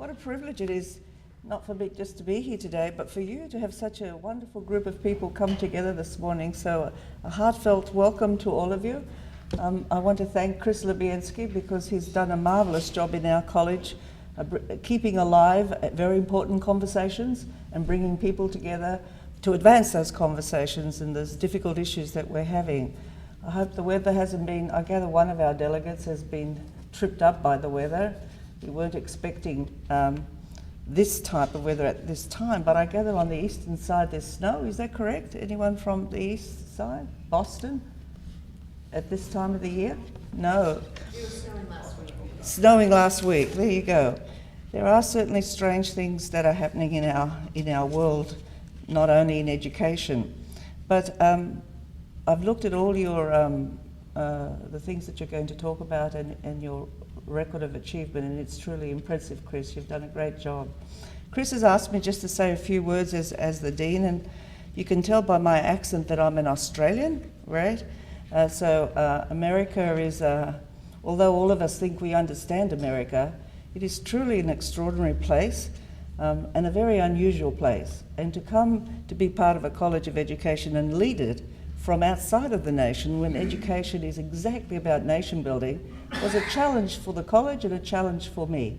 What a privilege it is, not for me just to be here today, but for you to have such a wonderful group of people come together this morning. So a heartfelt welcome to all of you. I want to thank Chris Lubienski because he's done a marvellous job in our college, keeping alive very important conversations and bringing people together to advance those conversations and those difficult issues that we're having. I hope the weather hasn't been, I gather one of our delegates has been tripped up by the weather. We weren't expecting this type of weather at this time, but I gather on the eastern side there's snow. Is that correct? Anyone from the east side? Boston? At this time of the year? No. It was snowing last week. Snowing last week. There you go. There are certainly strange things that are happening in our world, not only in education. But I've looked at all your the things that you're going to talk about and your record of achievement, and it's truly impressive, Chris. You've done a great job. Chris has asked me just to say a few words as the Dean, and you can tell by my accent that I'm an Australian, right? So America is, although all of us think we understand America, it is truly an extraordinary place and a very unusual place. And to come to be part of a college of education and lead it from outside of the nation, when education is exactly about nation building, was a challenge for the college and a challenge for me.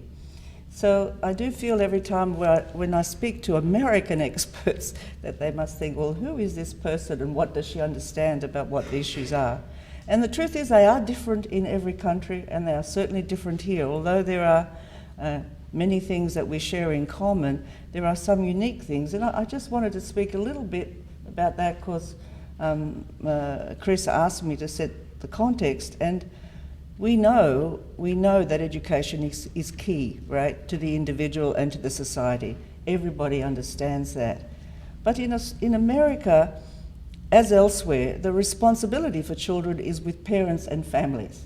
So I do feel every time when I speak to American experts that they must think, well, who is this person and what does she understand about what the issues are? And the truth is they are different in every country, and they are certainly different here. Although there are many things that we share in common, there are some unique things. And I just wanted to speak a little bit about that because Chris asked me to set the context, and we know that education is key, right, to the individual and to the society. Everybody understands that. But in America, as elsewhere, the responsibility for children is with parents and families.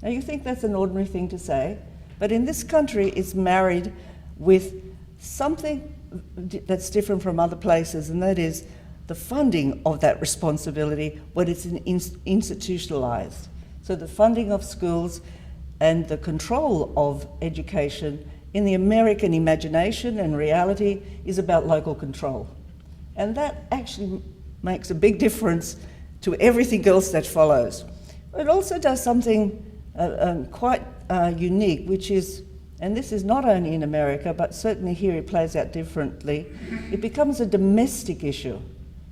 Now you think that's an ordinary thing to say, but in this country it's married with something that's different from other places, and that is the funding of that responsibility when it's institutionalized. So the funding of schools and the control of education in the American imagination and reality is about local control. And that actually makes a big difference to everything else that follows. It also does something quite unique, which is, and this is not only in America, but certainly here it plays out differently, it becomes a domestic issue.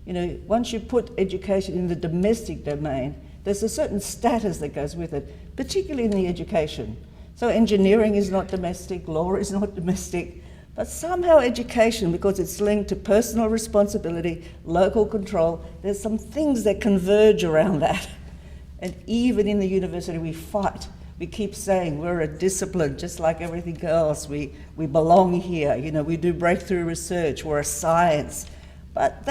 You know, once you put education in the domestic domain, there's a certain status that goes with it, particularly in the education. So engineering is not domestic, law is not domestic, but somehow education, because it's linked to personal responsibility, local control, there's some things that converge around that. And even in the university, we fight. We keep saying we're a discipline, just like everything else. We belong here, you know, we do breakthrough research, we're a science. But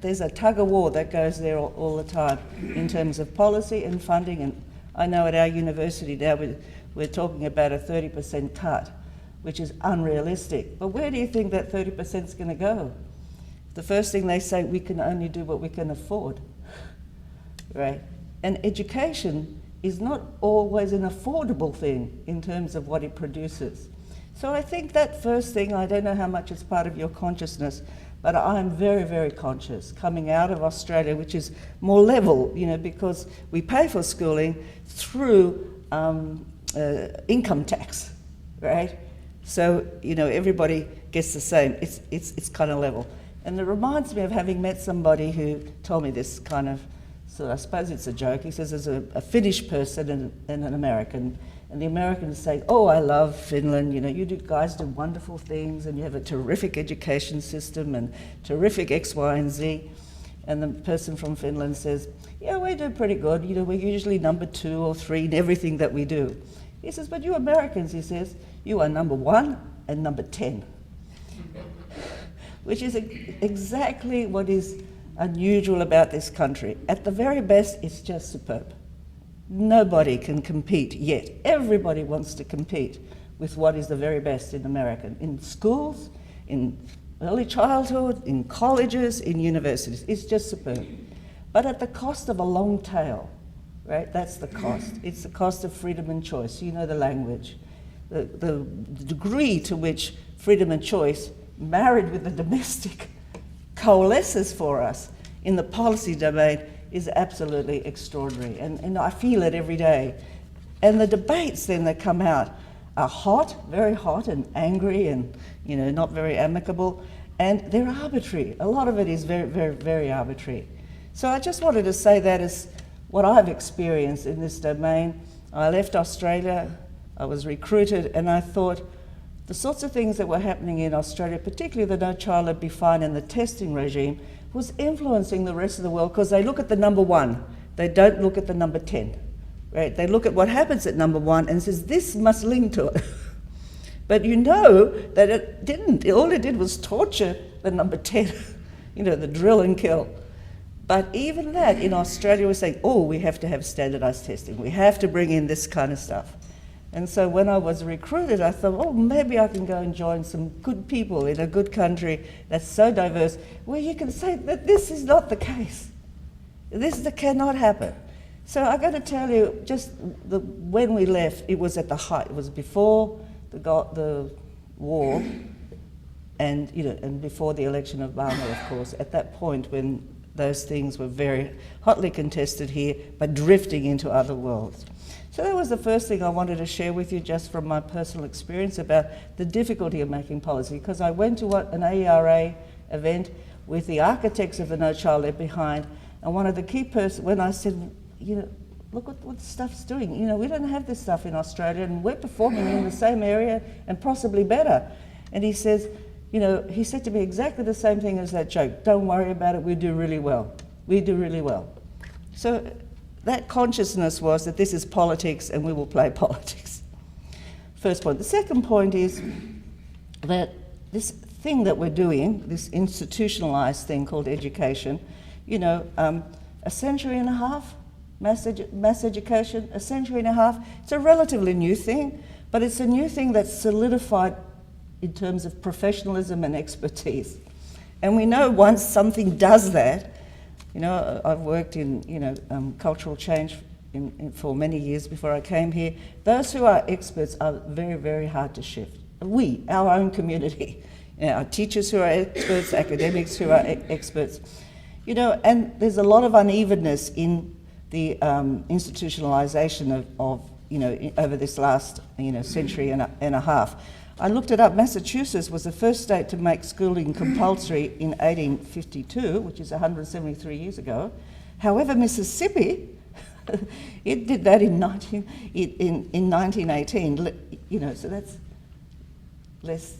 there's a tug of war that goes there all the time in terms of policy and funding. And I know at our university now we're talking about a 30% cut, which is unrealistic. But where do you think that 30% is going to go? The first thing they say, we can only do what we can afford, right? And education is not always an affordable thing in terms of what it produces. So I think that first thing, I don't know how much it's part of your consciousness, but I'm very, very conscious coming out of Australia, which is more level, you know, because we pay for schooling through income tax, right? So, you know, everybody gets the same. It's kind of level. And it reminds me of having met somebody who told me this kind of, so I suppose it's a joke. He says there's a Finnish person and an American. And the Americans say, oh, I love Finland, you know, you guys do wonderful things and you have a terrific education system and terrific X, Y, and Z. And the person from Finland says, yeah, we do pretty good. You know, we're usually number 2 or 3 in everything that we do. He says, but you Americans, he says, you are number 1 and number 10. Which is exactly what is unusual about this country. At the very best, it's just superb. Nobody can compete yet. Everybody wants to compete with what is the very best in America, in schools, in early childhood, in colleges, in universities. It's just superb. But at the cost of a long tail, right? That's the cost. It's the cost of freedom and choice. You know the language. the degree to which freedom and choice, married with the domestic, coalesces for us in the policy domain is absolutely extraordinary. And I feel it every day. And the debates then that come out are hot, very hot and angry and, you know, not very amicable. And they're arbitrary. A lot of it is very, very, very arbitrary. So I just wanted to say that as what I've experienced in this domain. I left Australia, I was recruited, and I thought the sorts of things that were happening in Australia, particularly the No Child Left Behind and the testing regime, was influencing the rest of the world because they look at the number 1, they don't look at the number 10. Right? They look at what happens at number 1 and says, this must link to it. But you know that it didn't. All it did was torture the number 10, you know, the drill and kill. But even that, in Australia, we're saying, oh, we have to have standardized testing. We have to bring in this kind of stuff. And so when I was recruited, I thought, oh, maybe I can go and join some good people in a good country that's so diverse, where you can say that this is not the case. This cannot happen. So I got to tell you, just when we left, it was at the height. It was before the war, and you know, and before the election of Obama, of course. At that point, when those things were very hotly contested here, but drifting into other worlds. So that was the first thing I wanted to share with you, just from my personal experience about the difficulty of making policy. Because I went to an AERA event with the architects of the No Child Left Behind, and one of the key persons, when I said, you know, look what the stuff's doing. You know, we don't have this stuff in Australia, and we're performing in the same area and possibly better. And he says, you know, he said to me exactly the same thing as that joke. Don't worry about it, we do really well. We do really well. So that consciousness was that this is politics and we will play politics. First point. The second point is that this thing that we're doing, this institutionalized thing called education, you know, a century and a half, mass education, a century and a half, it's a relatively new thing, but it's a new thing that's solidified in terms of professionalism and expertise. And we know once something does that, you know, I've worked in, you know, cultural change for many years before I came here. Those who are experts are very, very hard to shift. We, our own community, you know, our teachers who are experts, academics who are experts, you know, and there's a lot of unevenness in the institutionalization of, you know, over this last, you know, century and a half. I looked it up. Massachusetts was the first state to make schooling compulsory in 1852, which is 173 years ago. However, Mississippi, it did that in 1918, you know, so that's less,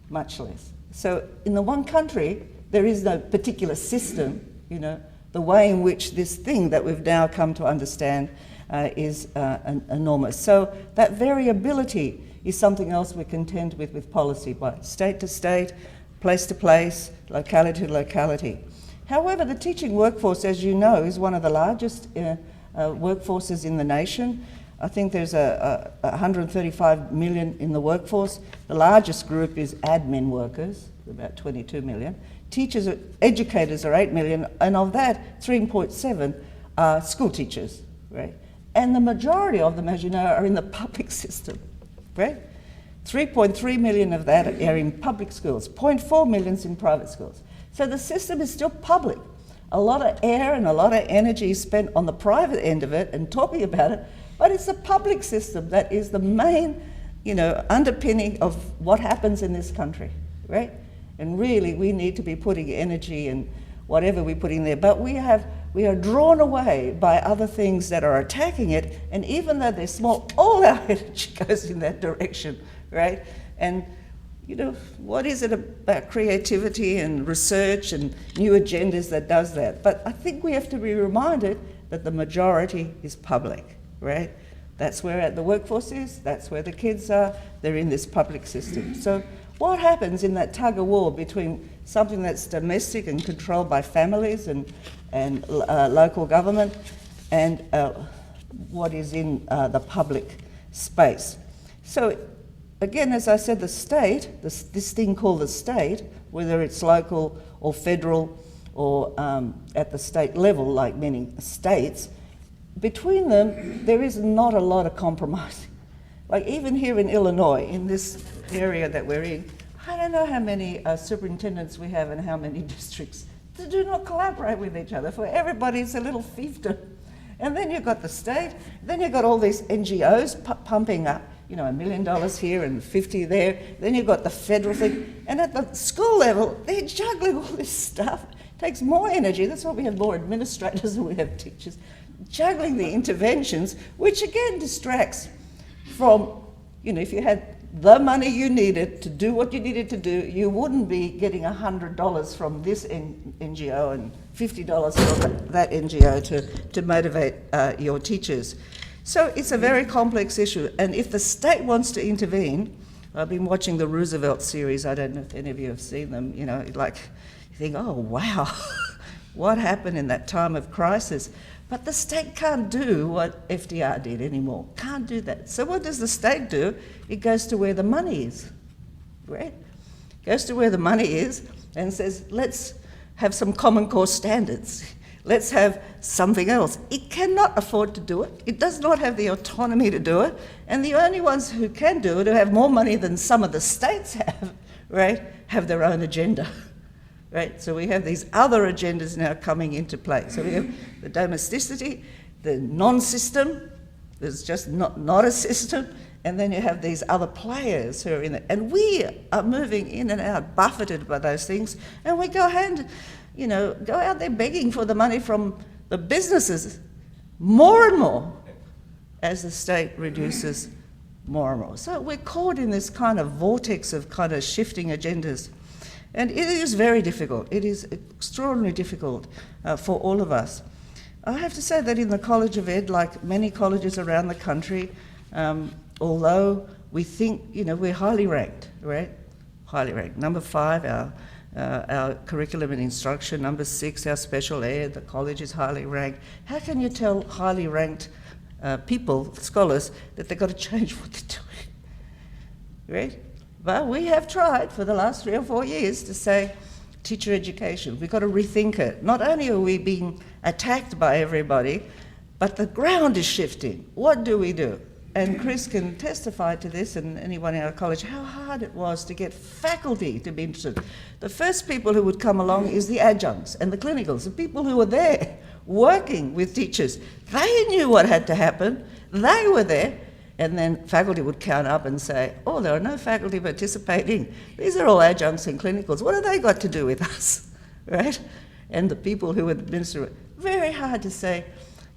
much less. So in the one country, there is no particular system, you know, the way in which this thing that we've now come to understand is enormous. So that variability is something else we contend with policy, by state to state, place to place, locality to locality. However, the teaching workforce, as you know, is one of the largest workforces in the nation. I think there's 135 million in the workforce. The largest group is admin workers, about 22 million. Teachers, educators are 8 million, and of that, 3.7 are school teachers, right? And the majority of them, as you know, are in the public system, right? 3.3 million of that are in public schools, 0.4 million is in private schools. So the system is still public. A lot of air and a lot of energy is spent on the private end of it and talking about it, but it's the public system that is the main, you know, underpinning of what happens in this country, right? And really, we need to be putting energy and whatever we put in there. But we are drawn away by other things that are attacking it, and even though they're small, all our energy goes in that direction, right? And you know, what is it about creativity and research and new agendas that does that? But I think we have to be reminded that the majority is public, right? That's where the workforce is, that's where the kids are, they're in this public system. So what happens in that tug of war between something that's domestic and controlled by families and local government and what is in the public space? So again, as I said, the state, this thing called the state, whether it's local or federal or at the state level, like many states, between them, there is not a lot of compromising. Like even here in Illinois, in this area that we're in, I don't know how many superintendents we have and how many districts that do not collaborate with each other. For everybody's a little fiefdom. And then you've got the state, then you've got all these NGOs pumping up, $1 million here and 50 there. Then you've got the federal thing. And at the school level, they're juggling all this stuff. It takes more energy. That's why we have more administrators than we have teachers. Juggling the interventions, which again distracts from, if you had the money you needed to do what you needed to do, you wouldn't be getting $100 from this NGO and $50 from that NGO to motivate your teachers. So it's a very complex issue. And if the state wants to intervene, I've been watching the Roosevelt series. I don't know if any of you have seen them. You think, oh, wow, what happened in that time of crisis? But the state can't do what FDR did anymore. Can't do that. So what does the state do? It goes to where the money is, right? Goes to where the money is and says, let's have some common core standards. Let's have something else. It cannot afford to do it. It does not have the autonomy to do it. And the only ones who can do it, who have more money than some of the states have, right, have their own agenda. Right, so we have these other agendas now coming into play. So we have the domesticity, the non-system, there's just not a system, and then you have these other players who are in it. And we are moving in and out, buffeted by those things, and we go out there begging for the money from the businesses more and more as the state reduces more and more. So we're caught in this kind of vortex of kind of shifting agendas. And it is very difficult. It is extraordinarily difficult for all of us. I have to say that in the College of Ed, like many colleges around the country, although we think, we're highly ranked, right? Highly ranked. Number 5, our curriculum and instruction. Number 6, our special ed. The college is highly ranked. How can you tell highly ranked people, scholars, that they've got to change what they're doing, right? Well, we have tried for the last 3 or 4 years to say, teacher education, we've got to rethink it. Not only are we being attacked by everybody, but the ground is shifting. What do we do? And Chris can testify to this, and anyone in our college, how hard it was to get faculty to be interested. The first people who would come along is the adjuncts and the clinicals, the people who were there working with teachers. They knew what had to happen. They were there. And then faculty would count up and say, oh, there are no faculty participating. These are all adjuncts and clinicals. What have they got to do with us, right? And the people who administer it. Very hard to say,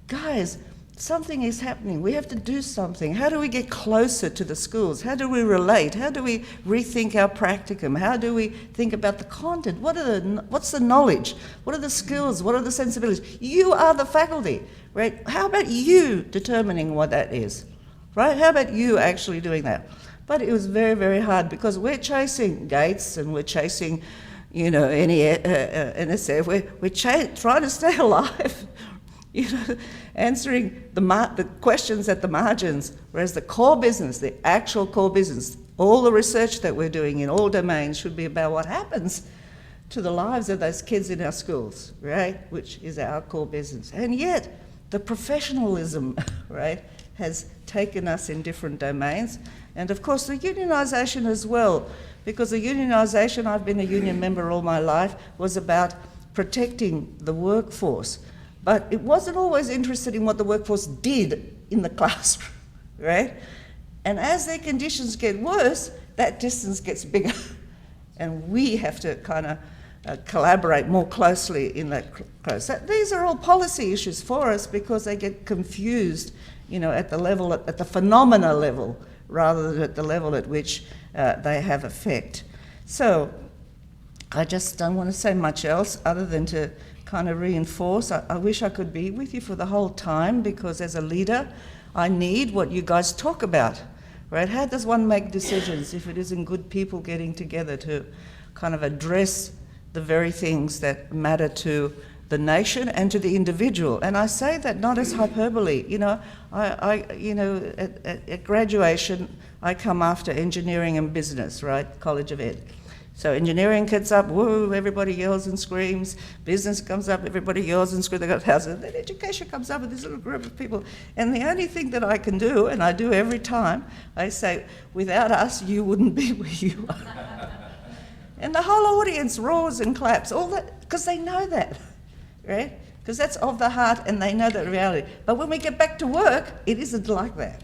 guys, something is happening. We have to do something. How do we get closer to the schools? How do we relate? How do we rethink our practicum? How do we think about the content? What's the knowledge? What are the skills? What are the sensibilities? You are the faculty, right? How about you determining what that is? Right? How about you actually doing that? But it was very, very hard because we're chasing Gates and we're chasing, any NSF. We're trying to stay alive, answering the questions at the margins, whereas the core business, the actual core business, all the research that we're doing in all domains should be about what happens to the lives of those kids in our schools, right? Which is our core business. And yet, the professionalism, right, has taken us in different domains. And of course the unionisation as well, because the unionisation, I've been a union member all my life, was about protecting the workforce. But it wasn't always interested in what the workforce did in the classroom, right? And as their conditions get worse, that distance gets bigger. And we have to kind of collaborate more closely in that process. These are all policy issues for us because they get confused at the phenomena level, rather than at the level at which they have effect. So I just don't want to say much else other than to kind of reinforce. I wish I could be with you for the whole time because as a leader, I need what you guys talk about, right? How does one make decisions if it isn't good people getting together to kind of address the very things that matter to the nation and to the individual? And I say that not as hyperbole. At graduation, I come after engineering and business, right? College of Ed. So engineering gets up, woo, everybody yells and screams. Business comes up, everybody yells and screams, they got houses. Then education comes up with this little group of people. And the only thing that I can do, and I do every time, I say, without us, you wouldn't be where you are. And the whole audience roars and claps, all that, because they know that, right? Because that's of the heart and they know that reality. But when we get back to work, it isn't like that,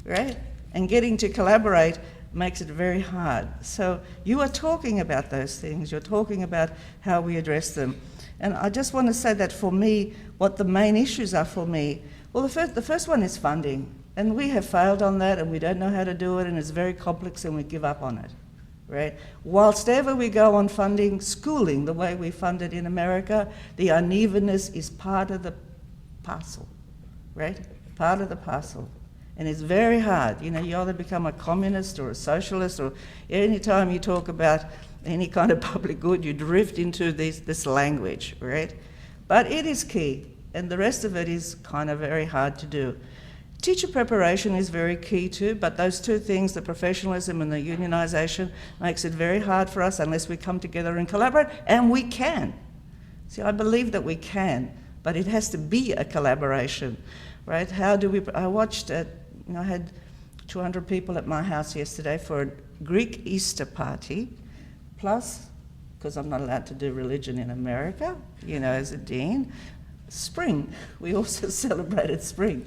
right? And getting to collaborate makes it very hard. So you are talking about those things. You're talking about how we address them. And I just want to say that for me, what the main issues are for me, well, the first one is funding. And we have failed on that and we don't know how to do it and it's very complex and we give up on it, right? Whilst ever we go on funding schooling the way we fund it in America, the unevenness is part of the parcel, right? Part of the parcel. And it's very hard. You know, you either become a communist or a socialist, or any time you talk about any kind of public good, you drift into this language, right? But it is key, and the rest of it is kind of very hard to do. Teacher preparation is very key too, but those two things, the professionalism and the unionization, makes it very hard for us unless we come together and collaborate, and we can. See, I believe that we can, but it has to be a collaboration, right? How do we, I watched I had 200 people at my house yesterday for a Greek Easter party, plus, because I'm not allowed to do religion in America, you know, as a dean, spring. We also celebrated spring.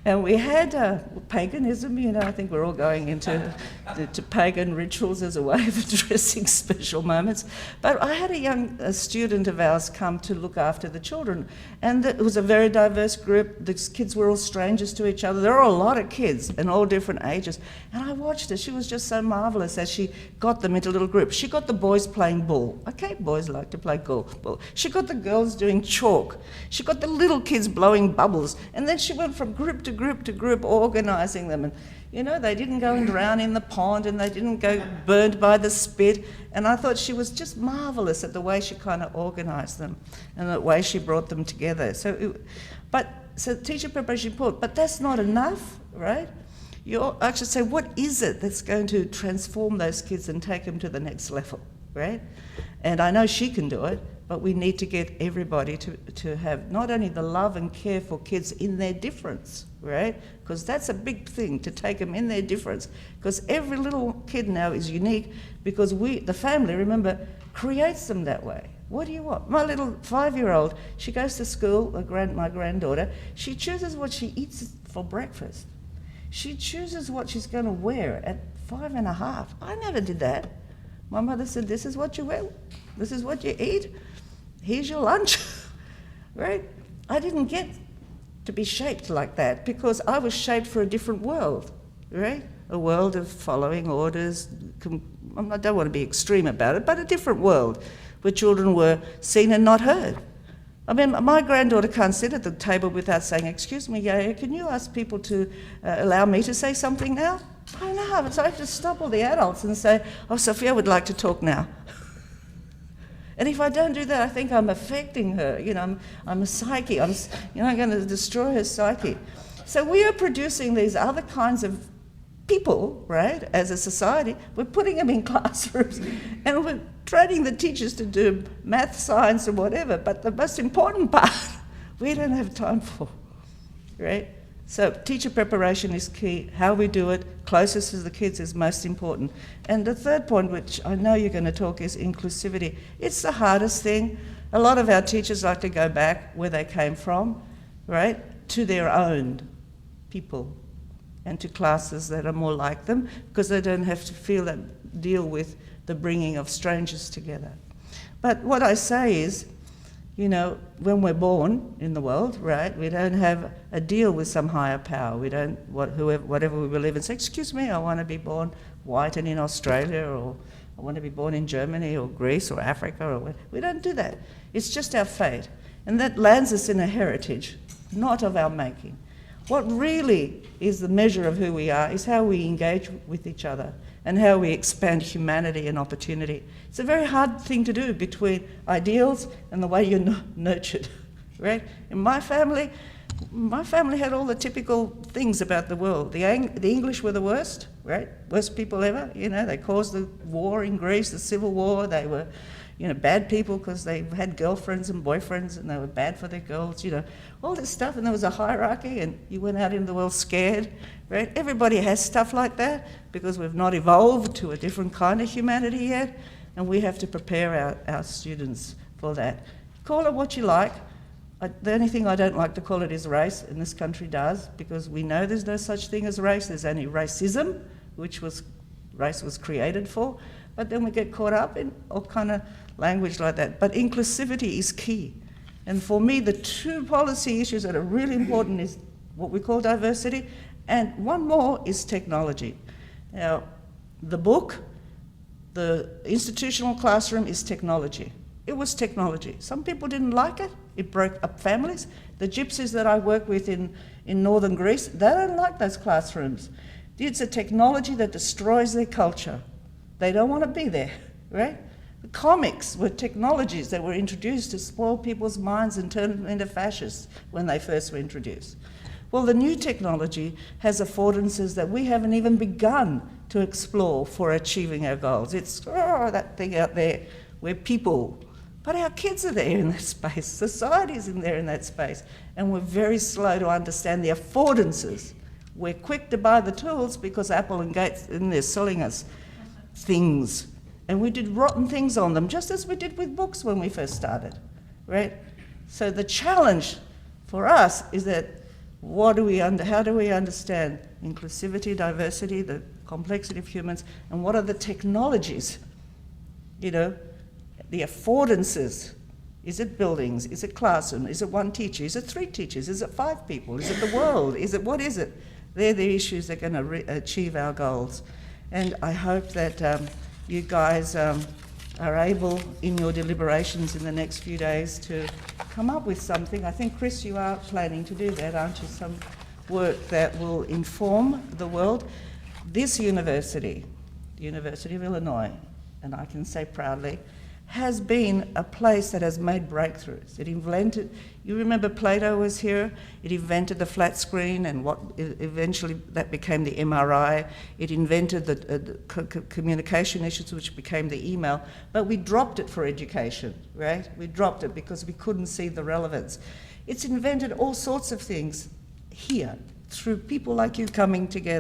And we had paganism, you know, I think we're all going into to pagan rituals as a way of addressing special moments. But I had a student of ours come to look after the children. And it was a very diverse group. The kids were all strangers to each other. There were a lot of kids in all different ages. And I watched her. She was just so marvelous as she got them into little groups. She got the boys playing ball. Okay, boys like to play ball. She got the girls doing chalk. She got the little kids blowing bubbles. And then she went from group to group, organising them. And, you know, they didn't go and drown in the pond and they didn't go burned by the spit. And I thought she was just marvellous at the way she kind of organised them and the way she brought them together. So teacher preparation is important, but that's not enough, right? You actually say, what is it that's going to transform those kids and take them to the next level, right? And I know she can do it, but we need to get everybody to have not only the love and care for kids in their difference, right? Because that's a big thing, to take them in their difference. Because every little kid now is unique because the family, remember, creates them that way. What do you want? My little 5-year-old, she goes to school, my granddaughter, she chooses what she eats for breakfast. She chooses what she's going to wear at 5.5. I never did that. My mother said, this is what you wear, this is what you eat, here's your lunch, right? I didn't get to be shaped like that because I was shaped for a different world, right? A world of following orders. I don't want to be extreme about it, but a different world where children were seen and not heard. I mean, my granddaughter can't sit at the table without saying, excuse me, Yaya, can you ask people to allow me to say something now? I know, so I have to stop all the adults and say, oh, Sophia would like to talk now. And if I don't do that, I think I'm affecting her. You know, I'm a psyche. I'm going to destroy her psyche. So we are producing these other kinds of people, right, as a society. We're putting them in classrooms and we're training the teachers to do math, science, or whatever. But the most important part, we don't have time for, right? So teacher preparation is key. How we do it, closest to the kids, is most important. And the third point, which I know you're going to talk, is inclusivity. It's the hardest thing. A lot of our teachers like to go back where they came from, right, to their own people and to classes that are more like them because they don't have to deal with the bringing of strangers together. But what I say is, you know, when we're born in the world, right, we don't have a deal with some higher power. We don't, whatever we believe in, say, excuse me, I want to be born white and in Australia, or I want to be born in Germany or Greece or Africa, or what. We don't do that. It's just our fate. And that lands us in a heritage, not of our making. What really is the measure of who we are is how we engage with each other and how we expand humanity and opportunity. It's a very hard thing to do between ideals and the way you're nurtured, right? In my family, my family had all the typical things about the world. The English were the worst, right? Worst people ever. You know, they caused the war in Greece, the civil war. They were, you know, bad people because they had girlfriends and boyfriends and they were bad for their girls, you know, all this stuff. And there was a hierarchy and you went out into the world scared, right? Everybody has stuff like that because we've not evolved to a different kind of humanity yet. And we have to prepare our students for that. Call it what you like. The only thing I don't like to call it is race, and this country does, because we know there's no such thing as race. There's only racism, which race was created for. But then we get caught up in all kind of language like that. But inclusivity is key. And for me, the two policy issues that are really important is what we call diversity, and one more is technology. Now, the book, the institutional classroom is technology. It was technology. Some people didn't like it. It broke up families. The gypsies that I work with in northern Greece, they don't like those classrooms. It's a technology that destroys their culture. They don't want to be there, right? The comics were technologies that were introduced to spoil people's minds and turn them into fascists when they first were introduced. Well, the new technology has affordances that we haven't even begun to explore for achieving our goals. It's that thing out there where people, but our kids are there in that space, society's in there in that space, and we're very slow to understand the affordances. We're quick to buy the tools because Apple and Gates in there selling us things, and we did rotten things on them, just as we did with books when we first started, right? So the challenge for us is that how do we understand inclusivity, diversity, the complexity of humans, and what are the technologies, you know, the affordances? Is it buildings? Is it classroom? Is it one teacher? Is it 3 teachers? Is it 5 people? Is it the world? What is it? They're the issues that are going to achieve our goals. And I hope that you guys are able, in your deliberations in the next few days, to come up with something. I think, Chris, you are planning to do that, aren't you? Some work that will inform the world. This university, the University of Illinois, and I can say proudly, has been a place that has made breakthroughs. It invented, you remember Plato was here? It invented the flat screen and what eventually that became the MRI. It invented the communication issues, which became the email, but we dropped it for education, right? We dropped it because we couldn't see the relevance. It's invented all sorts of things here through people like you coming together.